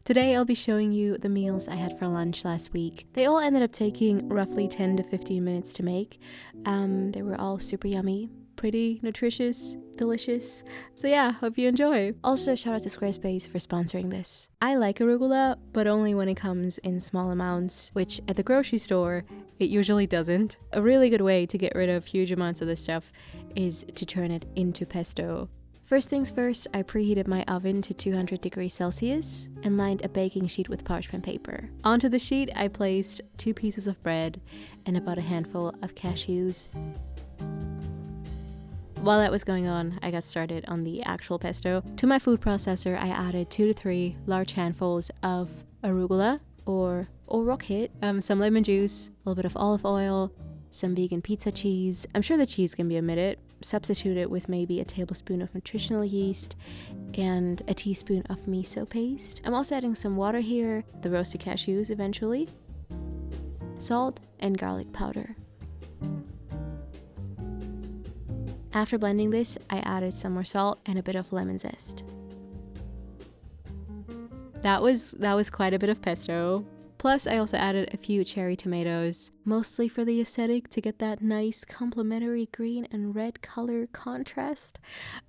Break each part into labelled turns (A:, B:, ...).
A: Today I'll be showing you the meals I had for lunch last week. They all ended up taking roughly 10 to 15 minutes to make. They were all super yummy, pretty nutritious, delicious. So yeah, hope you enjoy. Also, shout out to Squarespace for sponsoring this. I like arugula, but only when it comes in small amounts, which at the grocery store, it usually doesn't. A really good way to get rid of huge amounts of this stuff is to turn it into pesto. First things first, I preheated my oven to 200 degrees Celsius and lined a baking sheet with parchment paper. Onto the sheet, I placed 2 pieces of bread and about a handful of cashews. While that was going on, I got started on the actual pesto. To my food processor, I added 2 to 3 large handfuls of arugula or rocket, some lemon juice, a little bit of olive oil, some vegan pizza cheese. I'm sure the cheese can be omitted. Substitute it with maybe a tablespoon of nutritional yeast and a teaspoon of miso paste. I'm also adding some water here, the roasted cashews eventually, salt, and garlic powder. After blending this, I added some more salt and a bit of lemon zest. That was quite a bit of pesto. Plus, I also added a few cherry tomatoes, mostly for the aesthetic, to get that nice complementary green and red color contrast.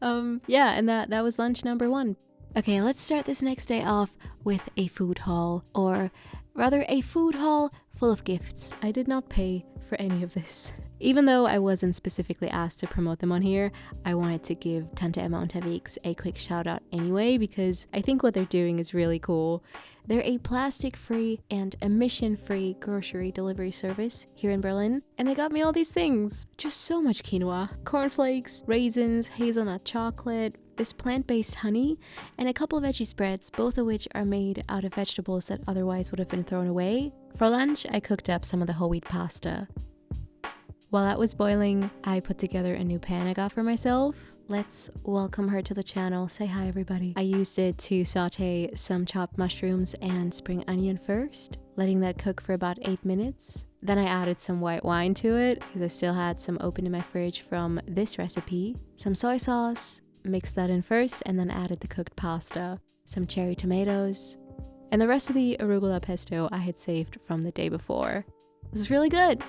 A: And that was lunch number 1. Okay, let's start this next day off with a food haul, or rather a food haul full of gifts. I did not pay for any of this. Even though I wasn't specifically asked to promote them on here, I wanted to give Tante Emma und Weeks a quick shout out anyway, because I think what they're doing is really cool. They're a plastic-free and emission-free grocery delivery service here in Berlin, and they got me all these things. Just so much quinoa, cornflakes, raisins, hazelnut chocolate, this plant-based honey, and a couple of veggie spreads, both of which are made out of vegetables that otherwise would have been thrown away. For lunch, I cooked up some of the whole wheat pasta. While that was boiling, I put together a new pan I got for myself. Let's welcome her to the channel. Say hi, everybody. I used it to saute some chopped mushrooms and spring onion first, letting that cook for about 8 minutes. Then I added some white wine to it, because I still had some open in my fridge from this recipe. Some soy sauce, mixed that in first, and then added the cooked pasta, some cherry tomatoes, and the rest of the arugula pesto I had saved from the day before. This is really good.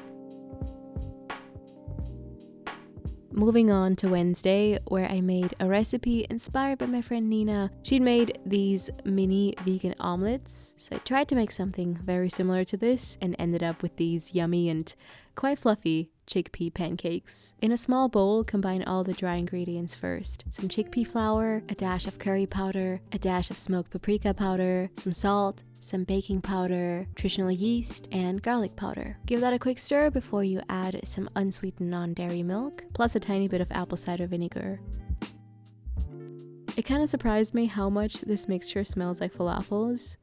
A: Moving on to Wednesday, where I made a recipe inspired by my friend Nina. She'd made these mini vegan omelets, so I tried to make something very similar to this and ended up with these yummy and quite fluffy chickpea pancakes. In a small bowl, combine all the dry ingredients first. Some chickpea flour, a dash of curry powder, a dash of smoked paprika powder, some salt, some baking powder, nutritional yeast, and garlic powder. Give that a quick stir before you add some unsweetened non-dairy milk, plus a tiny bit of apple cider vinegar. It kind of surprised me how much this mixture smells like falafels.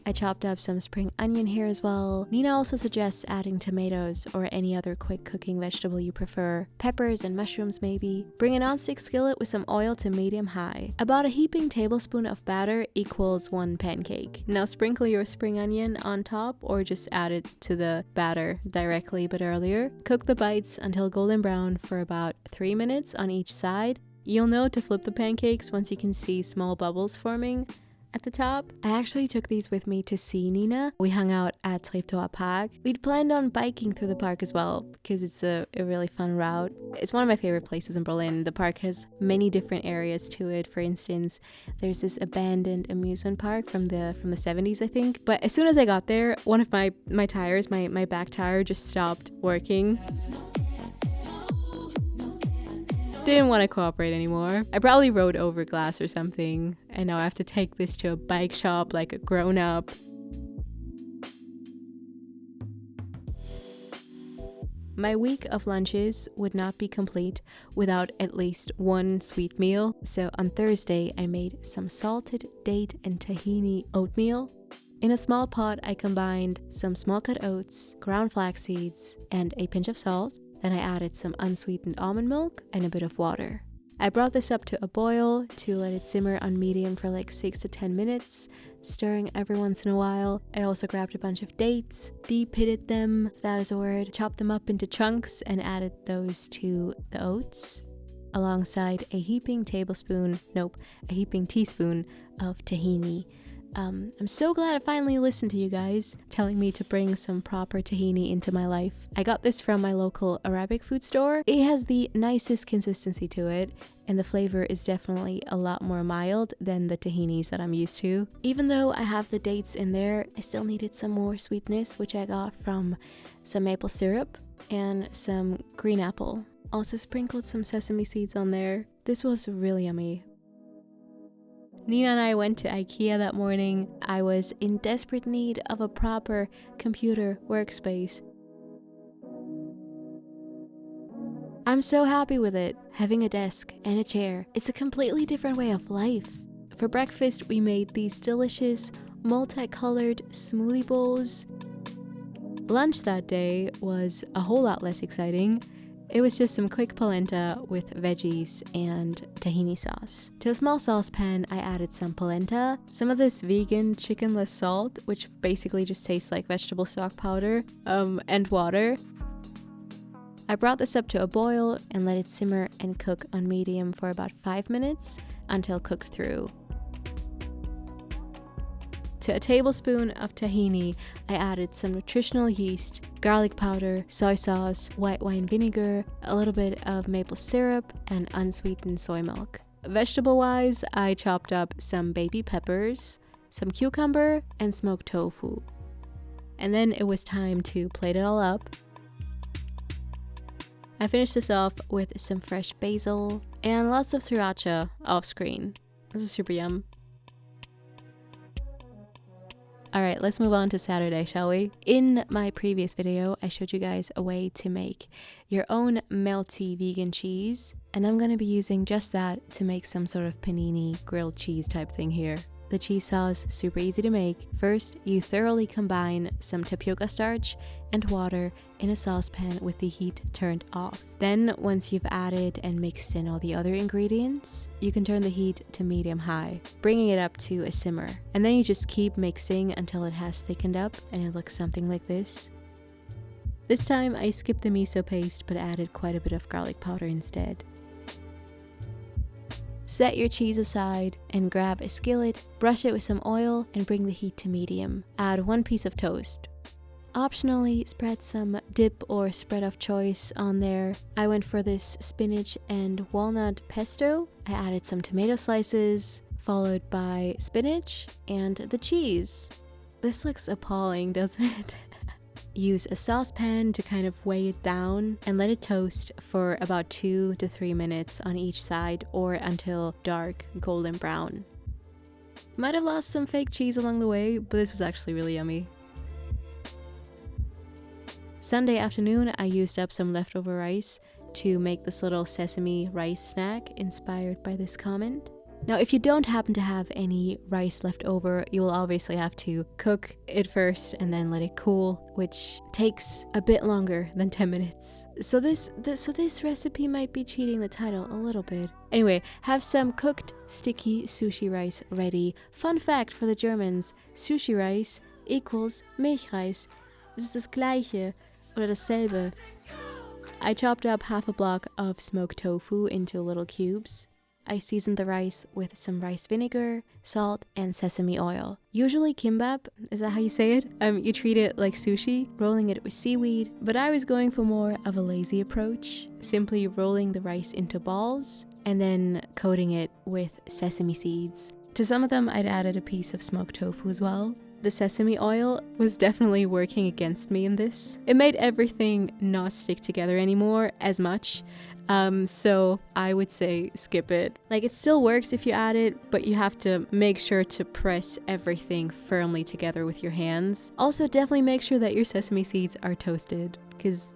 A: I chopped up some spring onion here as well. Nina also suggests adding tomatoes or any other quick cooking vegetable you prefer. Peppers and mushrooms maybe. Bring a non-stick skillet with some oil to medium-high. About a heaping tablespoon of batter equals 1 pancake. Now sprinkle your spring onion on top or just add it to the batter directly but earlier. Cook the bites until golden brown for about 3 minutes on each side. You'll know to flip the pancakes once you can see small bubbles forming at the top. I actually took these with me to see Nina. We hung out at Chickpea Park. We'd planned on biking through the park as well, because it's a really fun route. It's one of my favorite places in Berlin. The park has many different areas to it. For instance, there's this abandoned amusement park from the 70s, I think. But as soon as I got there, one of my tires, my back tire, just stopped working. Didn't want to cooperate anymore. I probably rode over glass or something, and now I have to take this to a bike shop like a grown-up. My week of lunches would not be complete without at least one sweet meal, so on Thursday I made some salted date and tahini oatmeal. In a small pot I combined some small cut oats, ground flax seeds, and a pinch of salt. Then I added some unsweetened almond milk and a bit of water. I brought this up to a boil to let it simmer on medium for like 6 to 10 minutes, stirring every once in a while. I also grabbed a bunch of dates, deep-pitted them, if that is a word, chopped them up into chunks and added those to the oats, alongside a heaping teaspoon of tahini. I'm so glad I finally listened to you guys telling me to bring some proper tahini into my life. I got this from my local Arabic food store. It has the nicest consistency to it, and the flavor is definitely a lot more mild than the tahinis that I'm used to. Even though I have the dates in there, I still needed some more sweetness, which I got from some maple syrup and some green apple. Also sprinkled some sesame seeds on there. This was really yummy. Nina and I went to IKEA that morning. I was in desperate need of a proper computer workspace. I'm so happy with it. Having a desk and a chair. It's a completely different way of life. For breakfast, we made these delicious multicolored smoothie bowls. Lunch that day was a whole lot less exciting. It was just some quick polenta with veggies and tahini sauce. To a small saucepan, I added some polenta, some of this vegan chickenless salt, which basically just tastes like vegetable stock powder, and water. I brought this up to a boil and let it simmer and cook on medium for about 5 minutes until cooked through. To a tablespoon of tahini, I added some nutritional yeast, garlic powder, soy sauce, white wine vinegar, a little bit of maple syrup, and unsweetened soy milk. Vegetable-wise, I chopped up some baby peppers, some cucumber, and smoked tofu. And then it was time to plate it all up. I finished this off with some fresh basil and lots of sriracha off screen. This is super yum. Alright, let's move on to Saturday, shall we? In my previous video, I showed you guys a way to make your own melty vegan cheese, and I'm going to be using just that to make some sort of panini grilled cheese type thing here. The cheese sauce, super easy to make. First, you thoroughly combine some tapioca starch and water in a saucepan with the heat turned off. Then, once you've added and mixed in all the other ingredients, you can turn the heat to medium-high, bringing it up to a simmer. And then you just keep mixing until it has thickened up and it looks something like this. This time, I skipped the miso paste but added quite a bit of garlic powder instead. Set your cheese aside and grab a skillet, brush it with some oil, and bring the heat to medium. Add 1 piece of toast. Optionally, spread some dip or spread of choice on there. I went for this spinach and walnut pesto. I added some tomato slices, followed by spinach and the cheese. This looks appalling, doesn't it? Use a saucepan to kind of weigh it down and let it toast for about 2 to 3 minutes on each side or until dark golden brown. Might have lost some fake cheese along the way, but this was actually really yummy. Sunday afternoon, I used up some leftover rice to make this little sesame rice snack inspired by this comment. Now, if you don't happen to have any rice left over, you will obviously have to cook it first and then let it cool, which takes a bit longer than 10 minutes. So this recipe might be cheating the title a little bit. Anyway, have some cooked sticky sushi rice ready. Fun fact for the Germans, sushi rice equals Milchreis. Das ist das Gleiche oder dasselbe. I chopped up half a block of smoked tofu into little cubes. I seasoned the rice with some rice vinegar, salt, and sesame oil. Usually kimbap, is that how you say it? You treat it like sushi, rolling it with seaweed, but I was going for more of a lazy approach, simply rolling the rice into balls and then coating it with sesame seeds. To some of them, I'd added a piece of smoked tofu as well. The sesame oil was definitely working against me in this. It made everything not stick together anymore as much. So I would say skip it. Like, it still works if you add it, but you have to make sure to press everything firmly together with your hands. Also, definitely make sure that your sesame seeds are toasted, because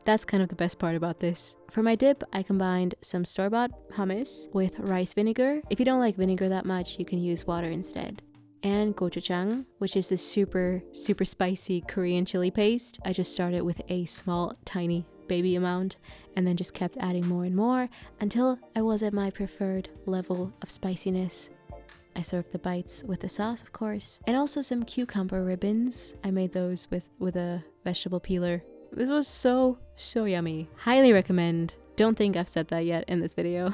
A: that's kind of the best part about this. For my dip, I combined some store-bought hummus with rice vinegar. If you don't like vinegar that much, you can use water instead. And gochujang, which is the super spicy Korean chili paste. I just started with a small, tiny baby amount and then just kept adding more and more until I was at my preferred level of spiciness. I served the bites with the sauce, of course, and also some cucumber ribbons. I made those with a vegetable peeler. This was so yummy. Highly recommend. Don't think I've said that yet in this video.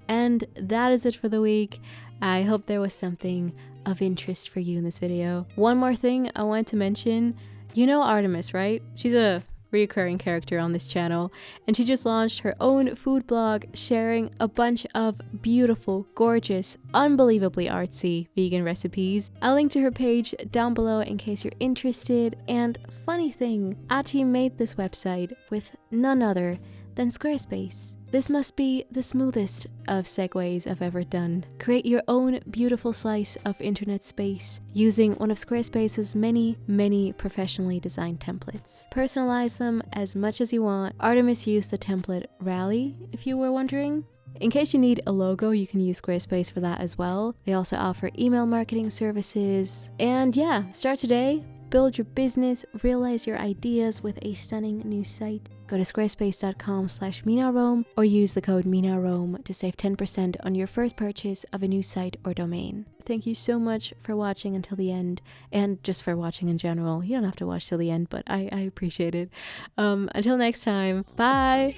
A: And that is it for the week. I hope there was something of interest for you in this video. One more thing I wanted to mention. You know Artemis, right? She's a recurring character on this channel, and she just launched her own food blog sharing a bunch of beautiful, gorgeous, unbelievably artsy vegan recipes. I'll link to her page down below in case you're interested. And funny thing, our team made this website with none other than Squarespace. This must be the smoothest of segues I've ever done. Create your own beautiful slice of internet space using one of Squarespace's many professionally designed templates. Personalize them as much as you want. Artemis used the template Rally, if you were wondering. In case you need a logo, you can use Squarespace for that as well. They also offer email marketing services. And yeah, start today. Build your business, realize your ideas with a stunning new site. Go to squarespace.com/MinaRome or use the code MinaRome to save 10% on your first purchase of a new site or domain. Thank you so much for watching until the end, and just for watching in general. You don't have to watch till the end, but I appreciate it. Until next time, bye!